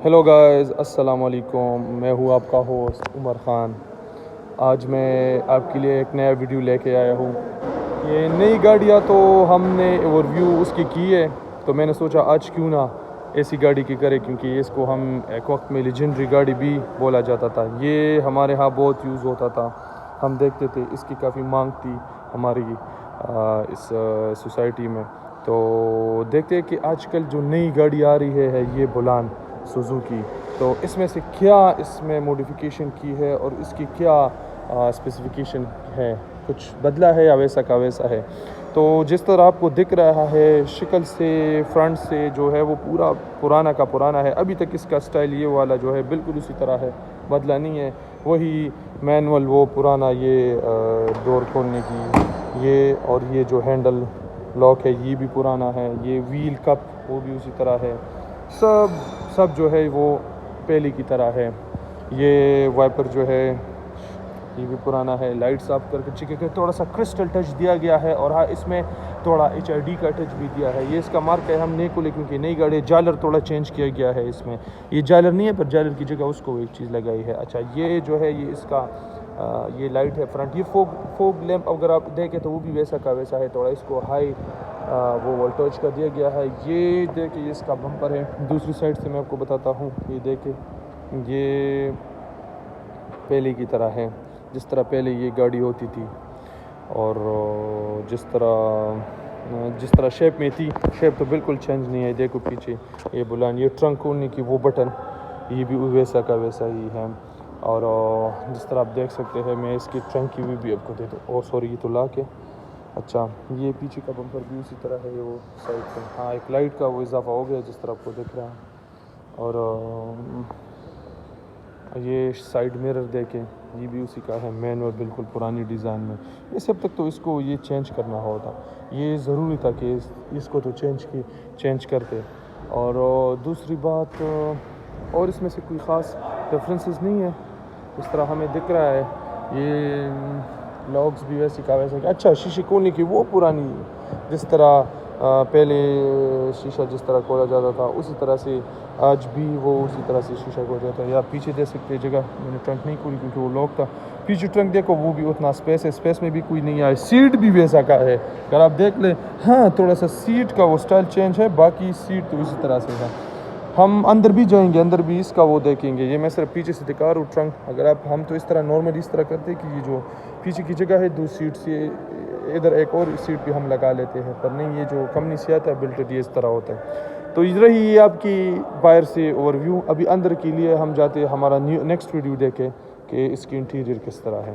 Hello guys, السلام علیکم. میں ہوں آپ کا ہوسٹ عمر خان. آج میں آپ کے لیے ایک نیا ویڈیو لے کے آیا ہوں. یہ نئی گاڑیاں تو ہم نے اوور ویو اس کی ہے، تو میں نے سوچا آج کیوں نہ ایسی گاڑی کی کرے، کیونکہ اس کو ہم ایک وقت میں لیجنڈری گاڑی بھی بولا جاتا تھا. یہ ہمارے ہاں بہت یوز ہوتا تھا، ہم دیکھتے تھے، اس کی کافی مانگ تھی ہماری اس سوسائٹی میں. تو دیکھتے ہیں کہ آج کل جو نئی گاڑی آ رہی ہے یہ بولان سوزوکی. تو اس میں سے کیا اس میں موڈیفیکیشن کی ہے اور اس کی کیا اسپیسیفیکیشن ہے، کچھ بدلا ہے یا ویسا کا ویسا ہے. تو جس طرح آپ کو دکھ رہا ہے شکل سے، فرنٹ سے جو ہے وہ پورا پرانا کا پرانا ہے. ابھی تک اس کا سٹائل یہ والا جو ہے بالکل اسی طرح ہے، بدلا نہیں ہے. وہی مینول وہ پرانا، یہ ڈور کھولنے کی یہ، اور یہ جو ہینڈل لاک ہے یہ بھی پرانا ہے. یہ ویل کپ وہ بھی اسی طرح ہے. سب جو ہے وہ پہلے کی طرح ہے. یہ وائپر جو ہے یہ بھی پرانا ہے. لائٹس آف کر کے چکے تھوڑا سا کرسٹل ٹچ دیا گیا ہے، اور ہاں اس میں تھوڑا HID کا ٹچ بھی دیا ہے. یہ اس کا مارک ہے ہم نہیں کھولے کیونکہ نئی گاڑی. جالر تھوڑا چینج کیا گیا ہے اس میں. یہ جالر نہیں ہے پر جالر کی جگہ اس کو ایک چیز لگائی ہے. اچھا، یہ جو ہے یہ اس کا یہ لائٹ ہے فرنٹ. یہ فوگ لیمپ اگر آپ دیکھیں تو وہ بھی ویسا کا ویسا ہے. تھوڑا اس کو ہائی وہ وولٹیج کا دیا گیا ہے. یہ دیکھیں یہ اس کا بمپر ہے. دوسری سائڈ سے میں آپ کو بتاتا ہوں. یہ دیکھیں یہ پہلے کی طرح ہے، جس طرح پہلے یہ گاڑی ہوتی تھی، اور جس طرح شیپ میں تھی. شیپ تو بالکل چینج نہیں ہے. دیکھو پیچھے یہ بلان، یہ ٹرنک کھولنے کی وہ بٹن، یہ بھی ویسا کا ویسا ہی ہے. اور جس طرح آپ دیکھ سکتے ہیں، میں اس کی ٹرنک کی بھی آپ کو دے دوں. اور سوری، یہ تو لا کے اچھا، یہ پیچھے کا بمپر بھی اسی طرح ہے. وہ سائڈ سے ہاں ایک لائٹ کا وہ اضافہ ہو گیا جس طرح آپ کو دکھ رہا ہے. اور یہ سائیڈ مرر دیکھیں، یہ بھی اسی کا ہے، مین اور بالکل پرانی ڈیزائن میں. یہ سب تک تو اس کو یہ چینج کرنا ہوتا، یہ ضروری تھا کہ اس کو تو چینج کرتے. اور دوسری بات، اور اس میں سے کوئی خاص ڈفرینسز نہیں ہے اس طرح ہمیں دکھ رہا ہے. یہ لاگز بھی ویسے کا ویسے. اچھا، شیشے کھولنے کی وہ پرانی، جس طرح پہلے شیشہ جس طرح کھولا جاتا تھا اسی طرح سے آج بھی وہ اسی طرح سے شیشہ کھولا جاتا ہے. یا پیچھے دے سکتے جگہ، میں نے ٹرنک نہیں کھولی کیونکہ وہ لاک تھا. پیچھے ٹرنک دیکھو، وہ بھی اتنا اسپیس میں بھی کوئی نہیں آیا. سیٹ بھی ویسا کا ہے اگر آپ دیکھ لیں. ہاں تھوڑا سا سیٹ کا وہ سٹائل چینج ہے، باقی سیٹ تو اسی طرح سے ہے. ہم اندر بھی جائیں گے، اندر بھی اس کا وہ دیکھیں گے. یہ میں صرف پیچھے سے دکھا رہا ہوں ٹرنک. اگر ہم تو اس طرح نارملی اس طرح کرتے کہ یہ جو پیچھے کی جگہ ہے 2 سیٹ سے ادھر ایک اور سیٹ بھی ہم لگا لیتے ہیں، پر نہیں، یہ جو کمپنی سے آتا ہے بلٹڈ یہ اس طرح ہوتا ہے. تو ادھر ہی یہ آپ کی باہر سے اوور ویو. ابھی اندر کے لیے ہم جاتے ہیں، ہمارا نیکسٹ ویڈیو دیکھیں کہ اس کی انٹیریئر کس طرح ہے.